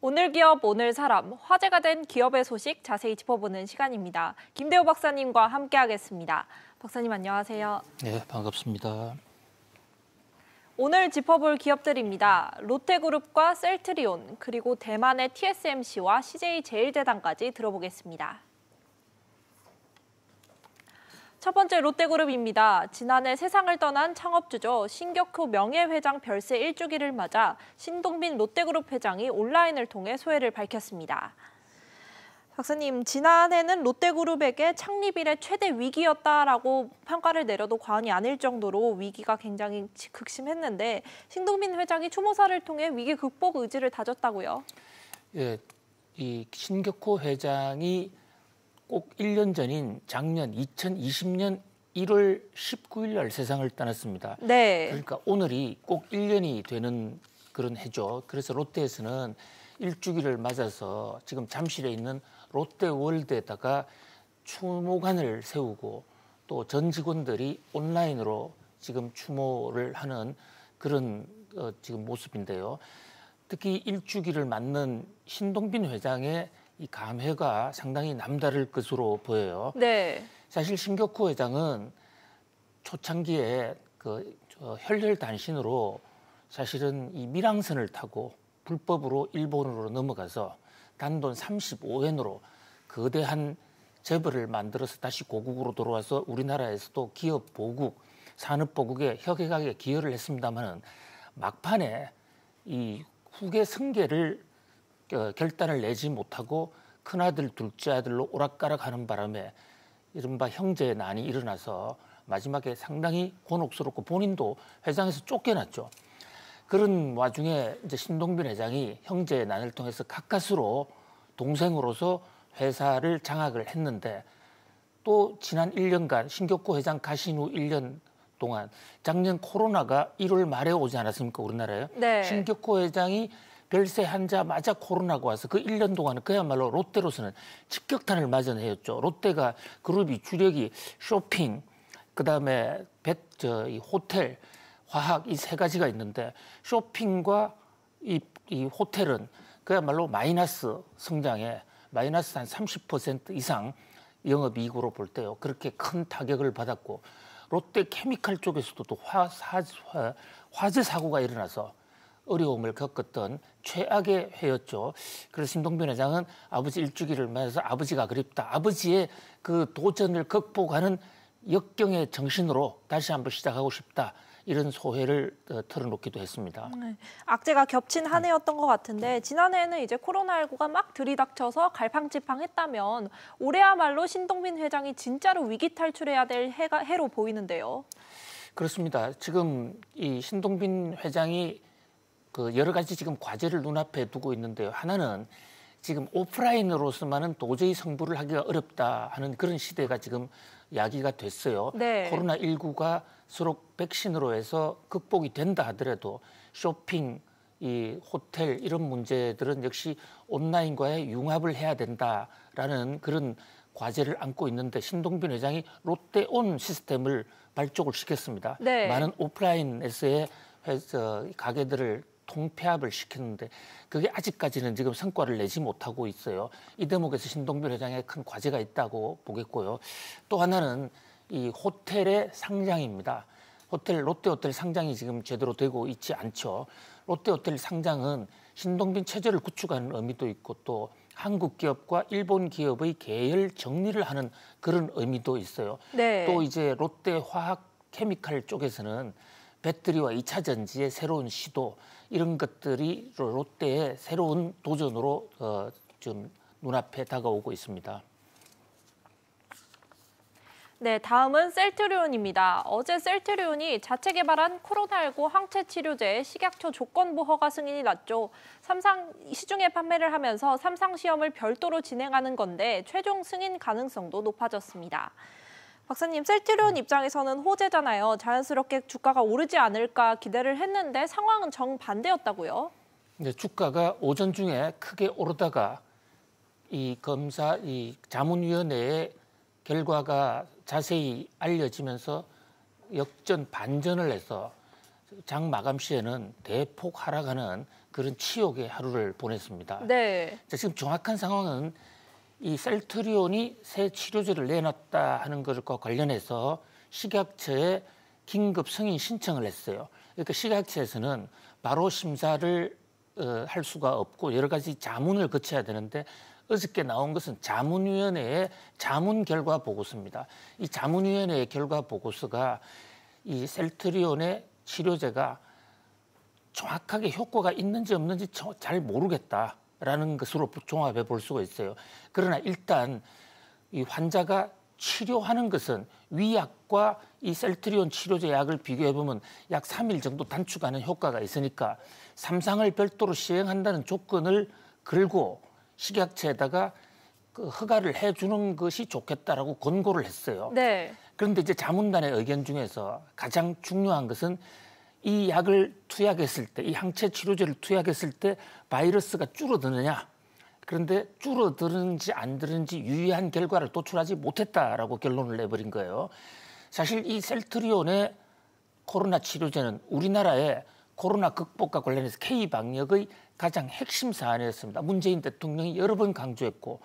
오늘 기업, 오늘 사람, 화제가 된 기업의 소식 자세히 짚어보는 시간입니다. 김대호 박사님과 함께하겠습니다. 박사님 안녕하세요. 네, 반갑습니다. 오늘 짚어볼 기업들입니다. 롯데그룹과 셀트리온, 그리고 대만의 TSMC와 CJ제일제당까지 들어보겠습니다. 첫 번째 롯데그룹입니다. 지난해 세상을 떠난 창업주죠. 신격호 명예회장 별세 1주기를 맞아 신동빈 롯데그룹 회장이 온라인을 통해 소회를 밝혔습니다. 박사님, 지난해는 롯데그룹에게 창립 이래 최대 위기였다라고 평가를 내려도 과언이 아닐 정도로 위기가 굉장히 극심했는데 신동빈 회장이 추모사를 통해 위기 극복 의지를 다졌다고요? 예, 이 신격호 회장이 꼭 1년 전인 작년 2020년 1월 19일 날 세상을 떠났습니다. 네. 그러니까 오늘이 꼭 1년이 되는 그런 해죠. 그래서 롯데에서는 1주기를 맞아서 지금 잠실에 있는 롯데월드에다가 추모관을 세우고 또 전 직원들이 온라인으로 지금 추모를 하는 그런 지금 모습인데요. 특히 1주기를 맞는 신동빈 회장의 이 감회가 상당히 남다를 것으로 보여요. 네. 사실 신격호 회장은 초창기에 혈혈단신으로 사실은 이 밀항선을 타고 불법으로 일본으로 넘어가서 단돈 35엔으로 거대한 재벌을 만들어서 다시 고국으로 돌아와서 우리나라에서도 기업 보국, 산업 보국에 혁혁하게 기여를 했습니다마는 막판에 이 후계 승계를 결단을 내지 못하고 큰아들, 둘째 아들로 오락가락하는 바람에 이른바 형제난이 일어나서 마지막에 상당히 곤혹스럽고 본인도 회장에서 쫓겨났죠. 그런 와중에 이제 신동빈 회장이 형제난을 통해서 가까스로 동생으로서 회사를 장악을 했는데 또 지난 1년간 신격호 회장 가신 후 1년 동안 작년 코로나가 1월 말에 오지 않았습니까, 우리나라에? 네. 신격호 회장이 별세 환자마저 코로나가 와서 그 1년 동안은 그야말로 롯데로서는 직격탄을 맞은 해였죠. 롯데가 그룹이 주력이 쇼핑, 그다음에 이 호텔, 화학 이 세 가지가 있는데 쇼핑과 이 호텔은 그야말로 마이너스 성장에 마이너스 한 30% 이상 영업이익으로 볼 때요. 그렇게 큰 타격을 받았고 롯데 케미칼 쪽에서도 또 화재 사고가 일어나서 어려움을 겪었던 최악의 해였죠. 그래서 신동빈 회장은 아버지 1주기를 맞아서 아버지가 그립다. 아버지의 그 도전을 극복하는 역경의 정신으로 다시 한번 시작하고 싶다. 이런 소회를 털어놓기도 했습니다. 네. 악재가 겹친 한 해였던 것 같은데 지난해에는 이제 코로나19가 막 들이닥쳐서 갈팡질팡했다면 올해야말로 신동빈 회장이 진짜로 위기 탈출해야 될 해로 보이는데요. 그렇습니다. 지금 이 신동빈 회장이 그 여러 가지 지금 과제를 눈앞에 두고 있는데요. 하나는 지금 오프라인으로서만은 도저히 승부를 하기가 어렵다 하는 그런 시대가 지금 야기가 됐어요. 네. 코로나19가 서로 백신으로 해서 극복이 된다 하더라도 쇼핑, 이 호텔 이런 문제들은 역시 온라인과의 융합을 해야 된다라는 그런 과제를 안고 있는데 신동빈 회장이 롯데온 시스템을 발족을 시켰습니다. 네. 많은 오프라인에서의 가게들을 통폐합을 시켰는데 그게 아직까지는 지금 성과를 내지 못하고 있어요. 이 대목에서 신동빈 회장의 큰 과제가 있다고 보겠고요. 또 하나는 이 호텔의 상장입니다. 롯데호텔 상장이 지금 제대로 되고 있지 않죠. 롯데호텔 상장은 신동빈 체제를 구축하는 의미도 있고 또 한국 기업과 일본 기업의 계열 정리를 하는 그런 의미도 있어요. 네. 또 이제 롯데 화학 케미칼 쪽에서는 배터리와 2차 전지의 새로운 시도 이런 것들이 롯데의 새로운 도전으로 좀 눈앞에 다가오고 있습니다. 네, 다음은 셀트리온입니다. 어제 셀트리온이 자체 개발한 코로나19 항체 치료제의 식약처 조건부 허가 승인이 났죠. 시중에 판매를 하면서 3상 시험을 별도로 진행하는 건데 최종 승인 가능성도 높아졌습니다. 박사님, 셀트리온 입장에서는 호재잖아요. 자연스럽게 주가가 오르지 않을까 기대를 했는데 상황은 정반대였다고요? 네, 주가가 오전 중에 크게 오르다가 이 자문위원회의 결과가 자세히 알려지면서 역전 반전을 해서 장 마감 시에는 대폭 하락하는 그런 치욕의 하루를 보냈습니다. 네. 자, 지금 정확한 상황은 이 셀트리온이 새 치료제를 내놨다 하는 것과 관련해서 식약처에 긴급 승인 신청을 했어요. 그러니까 식약처에서는 바로 심사를 할 수가 없고 여러 가지 자문을 거쳐야 되는데 어저께 나온 것은 자문위원회의 자문 결과 보고서입니다. 이 자문위원회의 결과 보고서가 이 셀트리온의 치료제가 정확하게 효과가 있는지 없는지 잘 모르겠다라는 것으로 종합해 볼 수가 있어요. 그러나 일단 이 환자가 치료하는 것은 위약과 이 셀트리온 치료제 약을 비교해 보면 약 3일 정도 단축하는 효과가 있으니까 3상을 별도로 시행한다는 조건을 걸고 식약처에다가 그 허가를 해주는 것이 좋겠다라고 권고를 했어요. 네. 그런데 이제 자문단의 의견 중에서 가장 중요한 것은 이 약을 투약했을 때, 이 항체 치료제를 투약했을 때 바이러스가 줄어드느냐. 그런데 줄어드는지 안 드는지 유의한 결과를 도출하지 못했다라고 결론을 내버린 거예요. 사실 이 셀트리온의 코로나 치료제는 우리나라의 코로나 극복과 관련해서 K-방역의 가장 핵심 사안이었습니다. 문재인 대통령이 여러 번 강조했고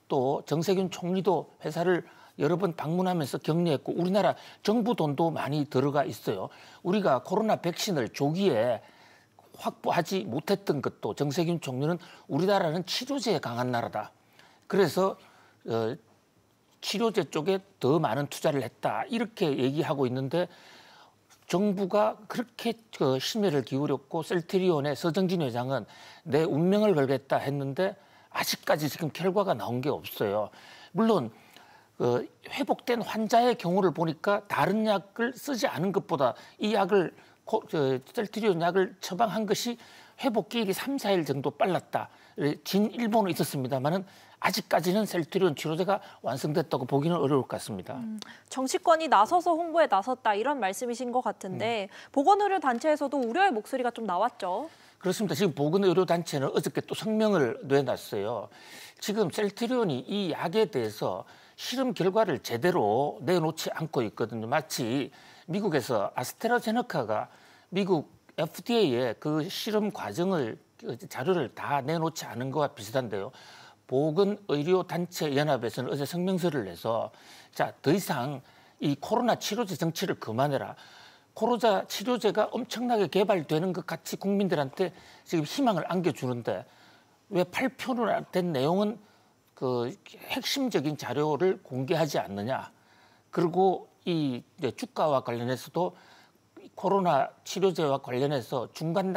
또 정세균 총리도 회사를 여러 번 방문하면서 격려했고 우리나라 정부 돈도 많이 들어가 있어요. 우리가 코로나 백신을 조기에 확보하지 못했던 것도 정세균 총리는 우리나라는 치료제에 강한 나라다. 그래서 치료제 쪽에 더 많은 투자를 했다. 이렇게 얘기하고 있는데 정부가 그렇게 심혈을 기울였고 셀트리온의 서정진 회장은 내 운명을 걸겠다 했는데 아직까지 지금 결과가 나온 게 없어요. 물론 회복된 환자의 경우를 보니까 다른 약을 쓰지 않은 것보다 이 약을 셀트리온 약을 처방한 것이 회복 기일이 3, 4일 정도 빨랐다. 진 일본은 있었습니다만은 아직까지는 셀트리온 치료제가 완성됐다고 보기는 어려울 것 같습니다. 정치권이 나서서 홍보에 나섰다 이런 말씀이신 것 같은데 보건의료단체에서도 우려의 목소리가 좀 나왔죠. 그렇습니다. 지금 보건의료단체는 어저께 또 성명을 내놨어요. 지금 셀트리온이 이 약에 대해서 실험 결과를 제대로 내놓지 않고 있거든요. 마치 미국에서 아스트라제네카가 미국 FDA에 그 실험 과정을 자료를 다 내놓지 않은 것과 비슷한데요. 보건의료단체연합에서는 어제 성명서를 내서 자, 더 이상 이 코로나 치료제 정치를 그만해라. 코로나 치료제가 엄청나게 개발되는 것 같이 국민들한테 지금 희망을 안겨주는데 왜 발표는 된 내용은 그 핵심적인 자료를 공개하지 않느냐. 그리고 이 주가와 관련해서도 코로나 치료제와 관련해서 중간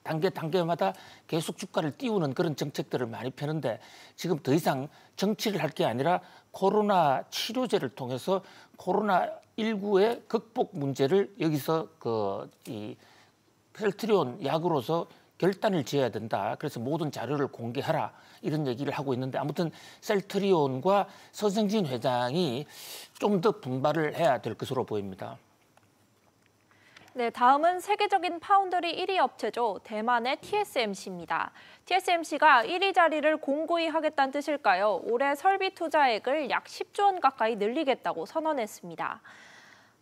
단계마다 계속 주가를 띄우는 그런 정책들을 많이 펴는데 지금 더 이상 정치를 할 게 아니라 코로나 치료제를 통해서 코로나19의 극복 문제를 여기서 이 셀트리온 약으로서 결단을 지어야 된다. 그래서 모든 자료를 공개하라. 이런 얘기를 하고 있는데 아무튼 셀트리온과 서정진 회장이 좀 더 분발을 해야 될 것으로 보입니다. 네, 다음은 세계적인 파운드리 1위 업체죠. 대만의 TSMC입니다. TSMC가 1위 자리를 공고히 하겠다는 뜻일까요? 올해 설비 투자액을 약 10조 원 가까이 늘리겠다고 선언했습니다.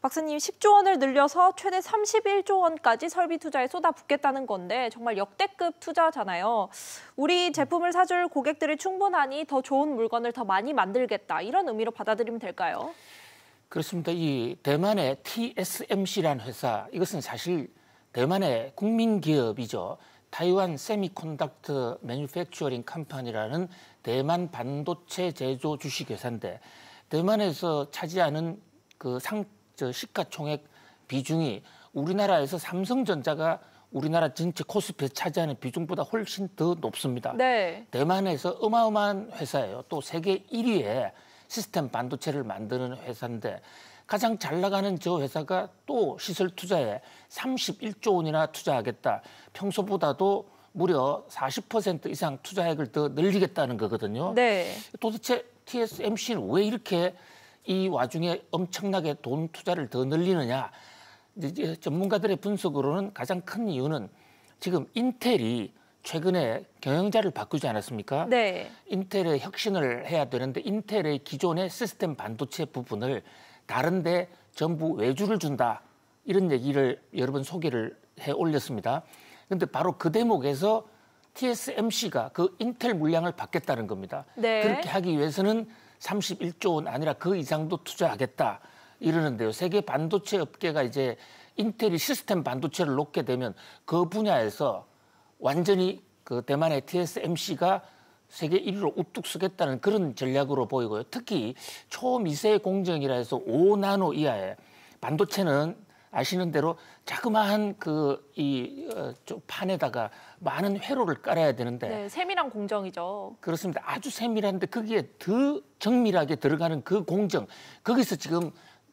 박사님, 10조 원을 늘려서 최대 31조 원까지 설비 투자에 쏟아붓겠다는 건데 정말 역대급 투자잖아요. 우리 제품을 사줄 고객들이 충분하니 더 좋은 물건을 더 많이 만들겠다. 이런 의미로 받아들이면 될까요? 그렇습니다. 이 대만의 TSMC라는 회사, 이것은 사실 대만의 국민 기업이죠. 타이완 세미컨덕터 매뉴팩처링 컴퍼니라는 대만 반도체 제조 주식회사인데 대만에서 차지하는 그 시가총액 비중이 우리나라에서 삼성전자가 우리나라 전체 코스피에 차지하는 비중보다 훨씬 더 높습니다. 네. 대만에서 어마어마한 회사예요. 또 세계 1위의 시스템 반도체를 만드는 회사인데 가장 잘 나가는 저 회사가 또 시설 투자에 31조 원이나 투자하겠다. 평소보다도 무려 40% 이상 투자액을 더 늘리겠다는 거거든요. 네. 도대체 TSMC는 왜 이렇게 이 와중에 엄청나게 돈 투자를 더 늘리느냐. 이제 전문가들의 분석으로는 가장 큰 이유는 지금 인텔이 최근에 경영자를 바꾸지 않았습니까? 네. 인텔의 혁신을 해야 되는데 인텔의 기존의 시스템 반도체 부분을 다른 데 전부 외주를 준다. 이런 얘기를 여러 번 소개를 해 올렸습니다. 그런데 바로 그 대목에서 TSMC가 그 인텔 물량을 받겠다는 겁니다. 네. 그렇게 하기 위해서는 31조 원 아니라 그 이상도 투자하겠다 이러는데요. 세계 반도체 업계가 이제 인텔이 시스템 반도체를 놓게 되면 그 분야에서 완전히 그 대만의 TSMC가 세계 1위로 우뚝 서겠다는 그런 전략으로 보이고요. 특히 초미세 공정이라 해서 5나노 이하의 반도체는 아시는 대로 자그마한 판에다가 많은 회로를 깔아야 되는데 네, 세밀한 공정이죠. 그렇습니다. 아주 세밀한데 거기에 더 정밀하게 들어가는 그 공정, 거기서 지금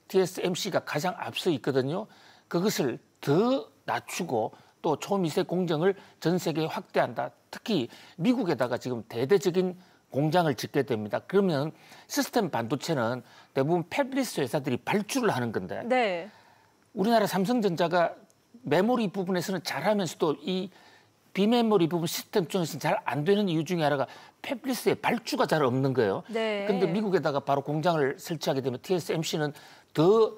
TSMC가 가장 앞서 있거든요. 그것을 더 낮추고 또 초미세 공정을 전 세계에 확대한다. 특히 미국에다가 지금 대대적인 공장을 짓게 됩니다. 그러면 시스템 반도체는 대부분 패블리스 회사들이 발주를 하는 건데 네. 우리나라 삼성전자가 메모리 부분에서는 잘하면서도 이 비메모리 부분 시스템 쪽에서는 잘 안 되는 이유 중에 하나가 패블리스의 발주가 잘 없는 거예요. 네. 그런데 미국에다가 바로 공장을 설치하게 되면 TSMC는 더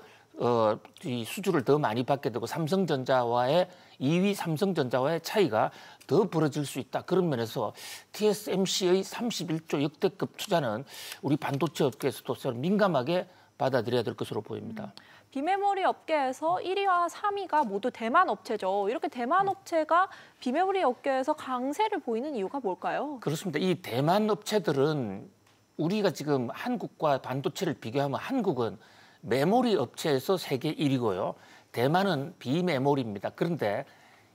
이 수주를 더 많이 받게 되고 삼성전자와의 2위 삼성전자와의 차이가 더 벌어질 수 있다. 그런 면에서 TSMC의 31조 역대급 투자는 우리 반도체 업계에서도 민감하게 받아들여야 될 것으로 보입니다. 비메모리 업계에서 1위와 3위가 모두 대만 업체죠. 이렇게 대만 업체가 비메모리 업계에서 강세를 보이는 이유가 뭘까요? 그렇습니다. 이 대만 업체들은 우리가 지금 한국과 반도체를 비교하면 한국은 메모리 업체에서 세계 1위고요. 대만은 비메모리입니다. 그런데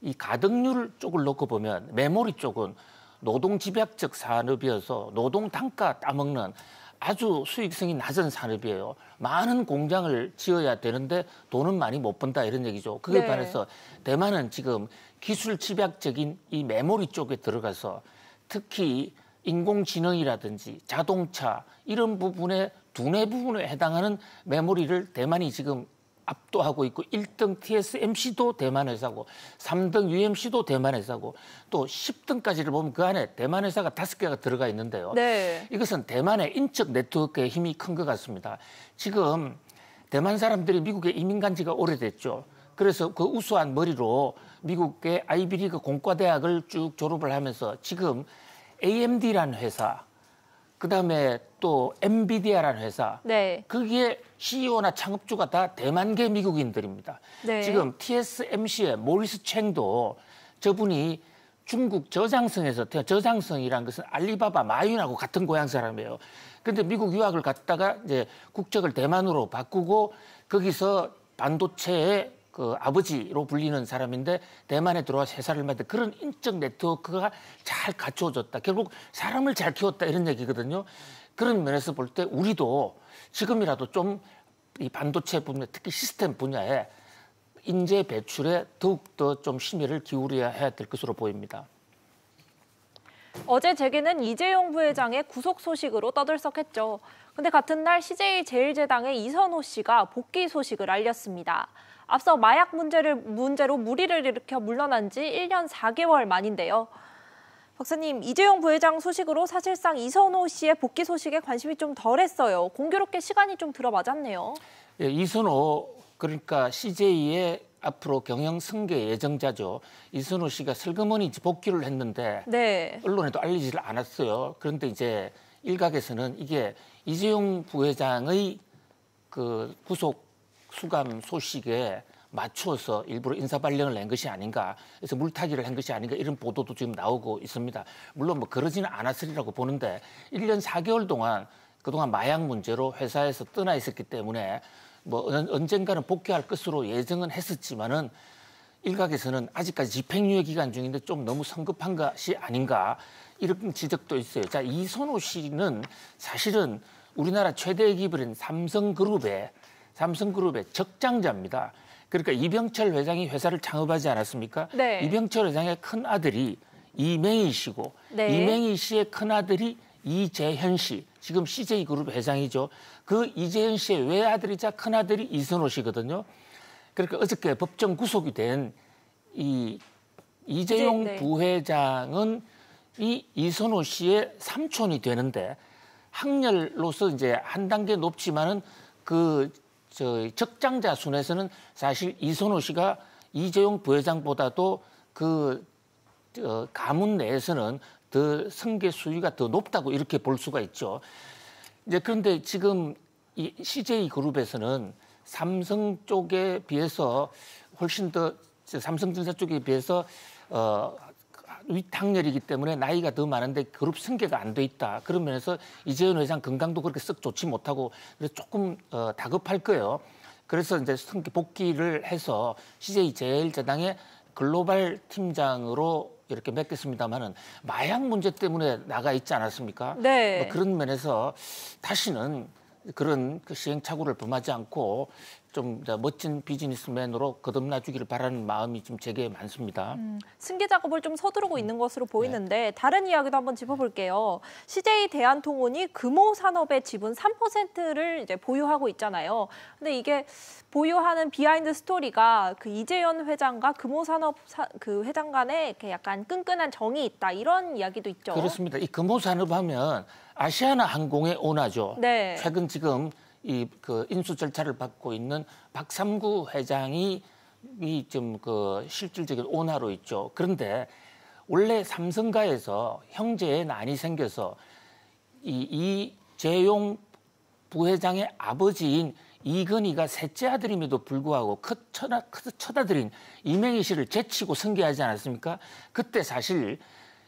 이 가덕률 쪽을 놓고 보면 메모리 쪽은 노동 집약적 산업이어서 노동 단가 따먹는 아주 수익성이 낮은 산업이에요. 많은 공장을 지어야 되는데 돈은 많이 못 번다 이런 얘기죠. 그에 네. 반해서 대만은 지금 기술 집약적인 이 메모리 쪽에 들어가서 특히 인공지능이라든지 자동차 이런 부분에 두뇌 부분에 해당하는 메모리를 대만이 지금 압도하고 있고 1등 TSMC도 대만 회사고 3등 UMC도 대만 회사고 또 10등까지를 보면 그 안에 대만 회사가 5개가 들어가 있는데요. 네. 이것은 대만의 인적 네트워크의 힘이 큰 것 같습니다. 지금 대만 사람들이 미국에 이민 간 지가 오래됐죠. 그래서 그 우수한 머리로 미국의 아이비리그 공과대학을 쭉 졸업을 하면서 지금 AMD라는 회사, 그다음에 또 엔비디아라는 회사, 네. 거기에 CEO나 창업주가 다 대만계 미국인들입니다. 네. 지금 TSMC의 모리스 챙도 저분이 중국 저장성에서 저장성이란 것은 알리바바 마윈하고 같은 고향 사람이에요. 그런데 미국 유학을 갔다가 이제 국적을 대만으로 바꾸고 거기서 반도체의 그 아버지로 불리는 사람인데 대만에 들어와서 회사를 만든 그런 인적 네트워크가 잘 갖추어졌다. 결국 사람을 잘 키웠다 이런 얘기거든요. 그런 면에서 볼 때 우리도 지금이라도 좀 이 반도체 분야, 특히 시스템 분야에 인재 배출에 더욱더 좀 심혈을 기울여야 해야 될 것으로 보입니다. 어제 재계는 이재용 부회장의 구속 소식으로 떠들썩했죠. 근데 같은 날 CJ제일제당의 이선호 씨가 복귀 소식을 알렸습니다. 앞서 마약 문제로 물의를 일으켜 물러난 지 1년 4개월 만인데요. 박사님, 이재용 부회장 소식으로 사실상 이선호 씨의 복귀 소식에 관심이 좀 덜했어요. 공교롭게 시간이 좀 들어맞았네요. 예, 이선호 그러니까 CJ의 앞으로 경영 승계 예정자죠. 이선호 씨가 슬그머니 복귀를 했는데 네. 언론에도 알리지를 않았어요. 그런데 이제 일각에서는 이게 이재용 부회장의 그 구속 수감 소식에 맞춰서 일부러 인사발령을 낸 것이 아닌가, 그래서 물타기를 한 것이 아닌가 이런 보도도 지금 나오고 있습니다. 물론 뭐 그러지는 않았으리라고 보는데 1년 4개월 동안 그동안 마약 문제로 회사에서 떠나 있었기 때문에 뭐 언젠가는 복귀할 것으로 예정은 했었지만은 일각에서는 아직까지 집행유예 기간 중인데 좀 너무 성급한 것이 아닌가 이런 지적도 있어요. 자, 이선호 씨는 사실은 우리나라 최대 기업인 삼성그룹의 적장자입니다. 그러니까 이병철 회장이 회사를 창업하지 않았습니까? 네. 이병철 회장의 큰 아들이 이맹희 씨고 네. 이맹희 씨의 큰 아들이 이재현 씨, 지금 CJ그룹 회장이죠. 그 이재현 씨의 외아들이자 큰 아들이 이선호 씨거든요. 그러니까 어저께 법정 구속이 된 이 이재용 네. 부회장은 이 이선호 씨의 삼촌이 되는데 학렬로서 이제 한 단계 높지만은 그 적장자 순에서는 사실 이선호 씨가 이재용 부회장보다도 가문 내에서는 더 승계 수위가 더 높다고 이렇게 볼 수가 있죠. 이제 그런데 지금 이 CJ그룹에서는 삼성 쪽에 비해서 훨씬 더 삼성전자 쪽에 비해서 윗학렬이기 때문에 나이가 더 많은데 그룹 승계가 안 돼 있다. 그런 면에서 이재현 회장 건강도 그렇게 썩 좋지 못하고 그래서 조금 다급할 거예요. 그래서 이제 승계 복귀를 해서 CJ제일제당의 글로벌 팀장으로 이렇게 맺겠습니다만은 마약 문제 때문에 나가 있지 않았습니까? 네. 뭐 그런 면에서 다시는 그런 시행착오를 범하지 않고 좀 멋진 비즈니스맨으로 거듭나주기를 바라는 마음이 좀 제게 많습니다. 승계 작업을 좀 서두르고 있는 것으로 보이는데 다른 이야기도 한번 짚어볼게요. CJ 대한통운이 금호산업의 지분 3%를 이제 보유하고 있잖아요. 근데 이게 보유하는 비하인드 스토리가 그 이재현 회장과 금호산업 그 회장 간에 이렇게 약간 끈끈한 정이 있다 이런 이야기도 있죠. 그렇습니다. 이 금호산업 하면 아시아나 항공의 오너죠. 네. 최근 지금 그 인수 절차를 받고 있는 박삼구 회장이 좀 실질적인 오너로 있죠. 그런데 원래 삼성가에서 형제의 난이 생겨서 이재용 부회장의 아버지인 이건희가 셋째 아들임에도 불구하고 쳐다들인 이맹희 씨를 제치고 승계하지 않았습니까? 그때 사실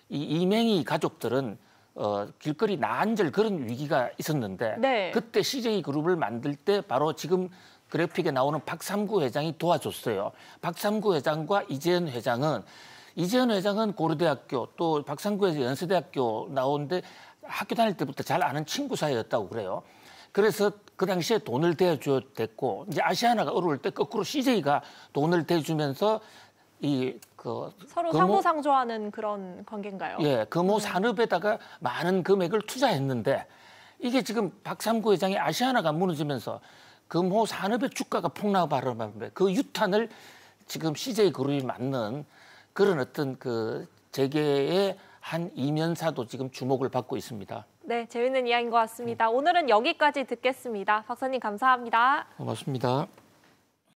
이 이맹희 가족들은 길거리 나앉을 그런 위기가 있었는데 네. 그때 CJ그룹을 만들 때 바로 지금 그래픽에 나오는 박삼구 회장이 도와줬어요. 박삼구 회장과 이재현 회장은 고려대학교 또 박삼구 회장 연세대학교 나오는데 학교 다닐 때부터 잘 아는 친구 사이였다고 그래요. 그래서 그 당시에 돈을 대줘댔고 이제 아시아나가 어려울 때 거꾸로 CJ가 돈을 대주면서 서로 상부상조하는 그런 관계인가요? 예, 금호 산업에다가 많은 금액을 투자했는데 이게 지금 박삼구 회장이 아시아나가 무너지면서 금호 산업의 주가가 폭락하는데 그 유탄을 지금 CJ그룹이 맞는 그런 어떤 재계의 한 이면사도 지금 주목을 받고 있습니다. 네, 재밌는 이야기인 것 같습니다. 오늘은 여기까지 듣겠습니다. 박사님 감사합니다. 고맙습니다.